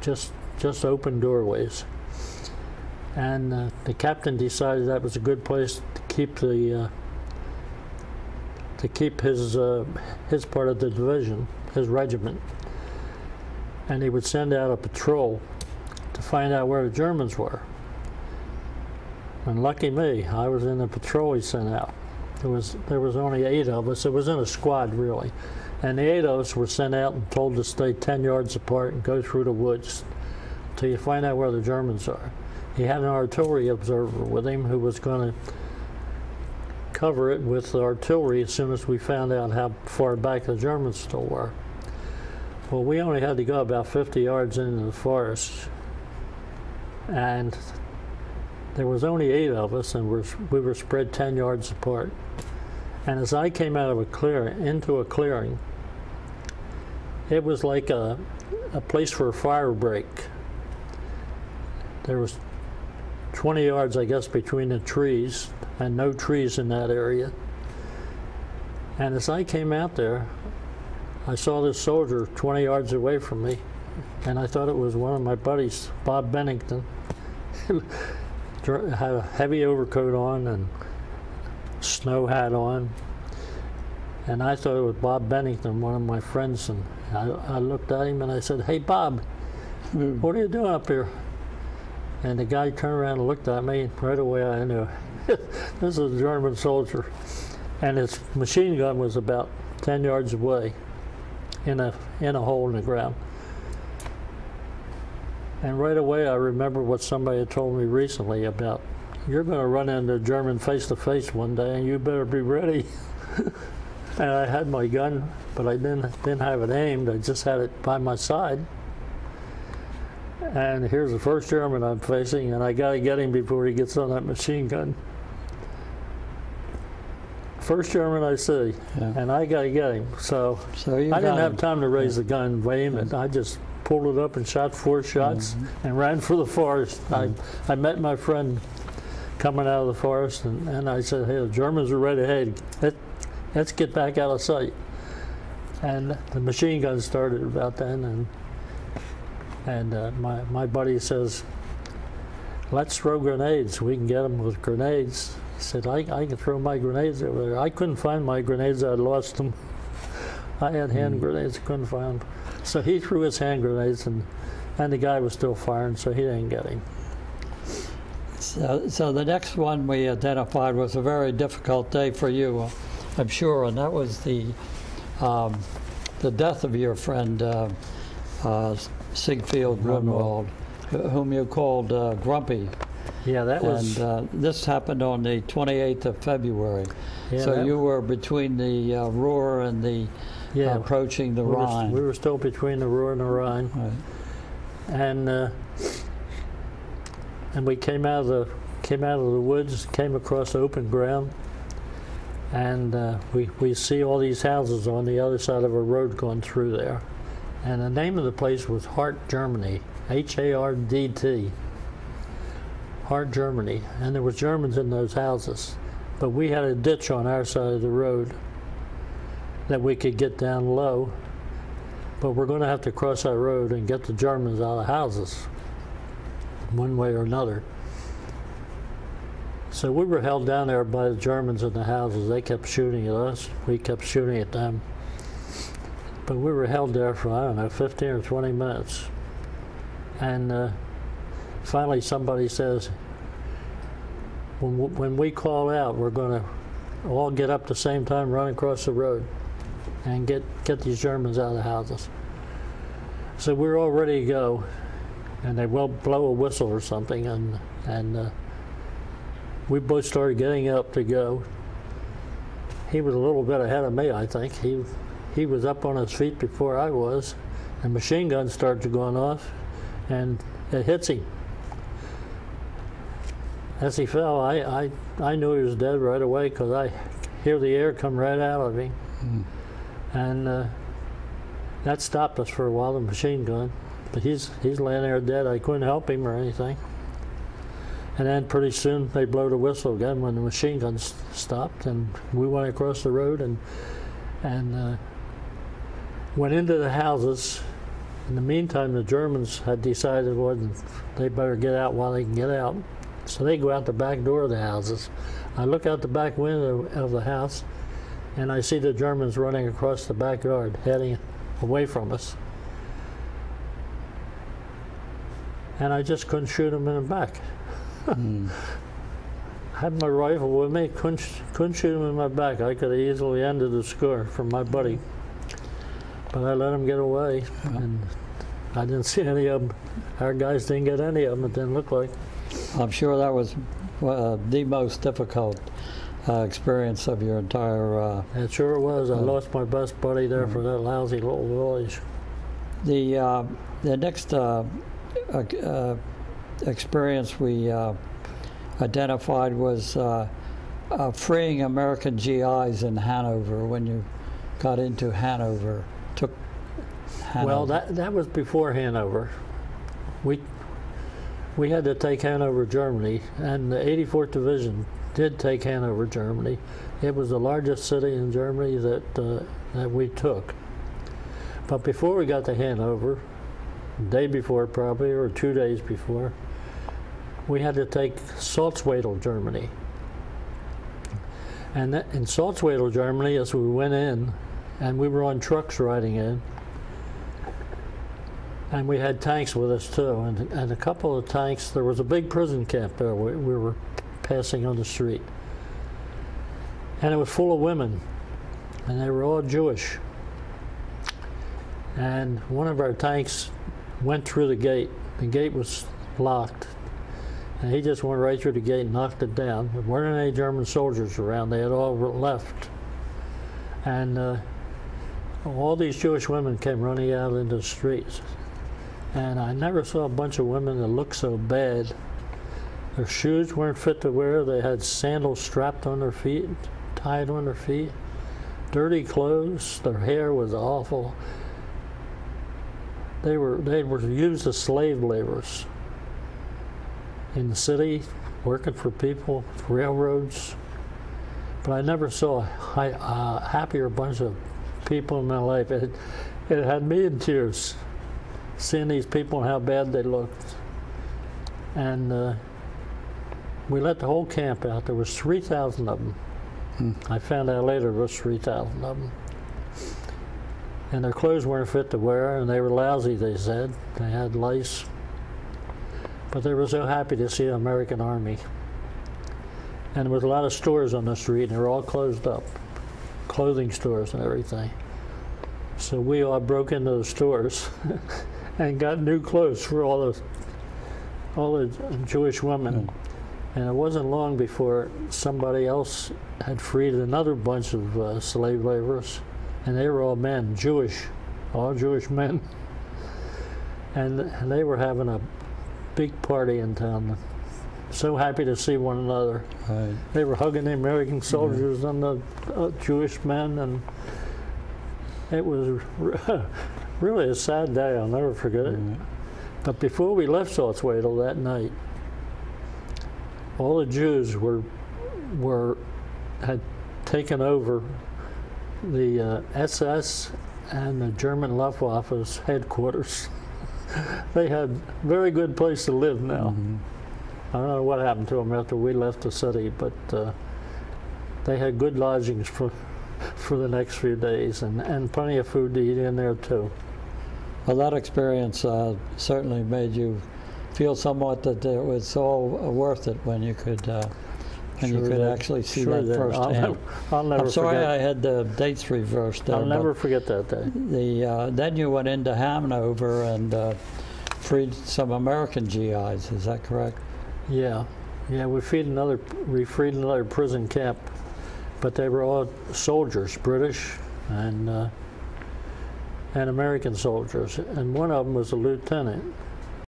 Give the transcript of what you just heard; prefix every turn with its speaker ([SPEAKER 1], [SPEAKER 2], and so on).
[SPEAKER 1] just open doorways. And the captain decided that was a good place to keep his part of the division, his regiment. And he would send out a patrol to find out where the Germans were. And lucky me, I was in the patrol he sent out. There was only 8 of us. It was in a squad, really. And the 8 of us were sent out and told to stay 10 yards apart and go through the woods till you find out where the Germans are. He had an artillery observer with him who was going to cover it with artillery as soon as we found out how far back the Germans still were. Well, we only had to go about 50 yards into the forest, and there was only 8 of us, and we were spread 10 yards apart. And as I came out of into a clearing, it was like a place for a fire break. There was 20 yards, I guess, between the trees, and no trees in that area. And as I came out there, I saw this soldier 20 yards away from me, and I thought it was one of my buddies, Bob Bennington. Had a heavy overcoat on and snow hat on, and I thought it was Bob Bennington, one of my friends. And I looked at him and I said, "Hey, Bob, what are you doing up here?" And the guy turned around and looked at me, and right away I knew this is a German soldier. And his machine gun was about 10 yards away in a hole in the ground. And right away I remember what somebody had told me recently about, you're going to run into a German face-to-face one day and you better be ready. And I had my gun, but I didn't have it aimed. I just had it by my side. And here's the first German I'm facing, and I got to get him before he gets on that machine gun. First German I see, yeah. And I got to get him. So I didn't have time to raise the gun and aim it. I just pulled it up and shot 4 shots and ran for the forest. I met my friend coming out of the forest, and I said, "Hey, the Germans are right ahead. Let's get back out of sight." And the machine gun started about then, and my buddy says, "Let's throw grenades. We can get them with grenades." He said, I can throw my grenades over there. I couldn't find my grenades. I'd lost them. I had hand grenades. Couldn't find them. So he threw his hand grenades, and the guy was still firing, so he didn't get him.
[SPEAKER 2] So the next one we identified was a very difficult day for you, I'm sure, and that was the death of your friend Siegfried Grunwald, whom you called Grumpy.
[SPEAKER 1] Yeah, that was.
[SPEAKER 2] And this happened on the 28th of February. Yeah, so you were between the Ruhr and the approaching the Rhine.
[SPEAKER 1] We were still between the Ruhr and the Rhine. Right. And we came out of the woods, came across open ground, and we see all these houses on the other side of a road going through there. And the name of the place was Hart, Germany, H-A-R-D-T, Hart, Germany. And there was Germans in those houses, but we had a ditch on our side of the road that we could get down low, but we're going to have to cross that road and get the Germans out of houses, one way or another. So we were held down there by the Germans in the houses. They kept shooting at us. We kept shooting at them. But we were held there for, I don't know, 15 or 20 minutes. And finally somebody says, when we call out, we're going to all get up at the same time, run across the road, and get these Germans out of the houses. So we're all ready to go, and they will blow a whistle or something, and we both started getting up to go. He was a little bit ahead of me, I think. He was up on his feet before I was, and machine guns started going off, and it hits him. As he fell, I knew he was dead right away because I hear the air come right out of him. And that stopped us for a while, the machine gun. But he's laying there dead. I couldn't help him or anything. And then pretty soon they blow the whistle again when the machine gun stopped, and we went across the road and went into the houses. In the meantime, the Germans had decided, well, they better get out while they can get out. So they go out the back door of the houses. I look out the back window of the house, and I see the Germans running across the backyard, heading away from us. And I just couldn't shoot them in the back. I had my rifle with me, couldn't shoot him in my back. I could have easily ended the score for my buddy. But I let him get away, and I didn't see any of them. Our guys didn't get any of them, it didn't look like.
[SPEAKER 2] I'm sure that was the most difficult experience of your entire...
[SPEAKER 1] It sure was. I lost my best buddy there for that lousy little village.
[SPEAKER 2] The next experience we identified was freeing American GIs in Hanover when you got into Hanover. Took Hanover.
[SPEAKER 1] Well, that was before Hanover. We had to take Hanover, Germany, and the 84th Division did take Hanover, Germany. It was the largest city in Germany that we took. But before we got to Hanover, the day before probably, or 2 days before, we had to take Salzwedel, Germany. And in Salzwedel, Germany, as we went in, and we were on trucks riding in, and we had tanks with us too, and a couple of tanks. There was a big prison camp there we were passing on the street, and it was full of women, and they were all Jewish. And one of our tanks went through the gate. The gate was locked, and he just went right through the gate and knocked it down. There weren't any German soldiers around. They had all left, and all these Jewish women came running out into the streets. And I never saw a bunch of women that looked so bad. Their shoes weren't fit to wear. They had sandals strapped on their feet, tied on their feet. Dirty clothes. Their hair was awful. They were used as slave laborers in the city, working for people, railroads. But I never saw a happier bunch of people in my life. It had me in tears, seeing these people and how bad they looked. And we let the whole camp out. There was 3,000 of them. I found out later there was 3,000 of them. And their clothes weren't fit to wear, and they were lousy, they said. They had lice. But they were so happy to see the American Army. And there was a lot of stores on the street, and they were all closed up. Clothing stores and everything. So we all broke into the stores and got new clothes for all the Jewish women. And it wasn't long before somebody else had freed another bunch of slave laborers, and they were all men, all Jewish men. And they were having a big party in town. So happy to see one another. Right. They were hugging the American soldiers and the Jewish men, and it was really a sad day. I'll never forget it. But before we left Salzwedel that night, all the Jews had taken over the SS and the German Luftwaffe's headquarters. They had a very good place to live now. I don't know what happened to them after we left the city, but they had good lodgings for the next few days, and plenty of food to eat in there too.
[SPEAKER 2] Well, that experience certainly made you feel somewhat that it was all worth it when you could actually see that firsthand.
[SPEAKER 1] I'll never
[SPEAKER 2] I'm sorry
[SPEAKER 1] forget.
[SPEAKER 2] I had the dates reversed there.
[SPEAKER 1] I'll never forget that day.
[SPEAKER 2] Then you went into Hanover and freed some American GIs, is that correct?
[SPEAKER 1] Yeah, we freed another prison camp, but they were all soldiers, British and American soldiers, and one of them was a lieutenant.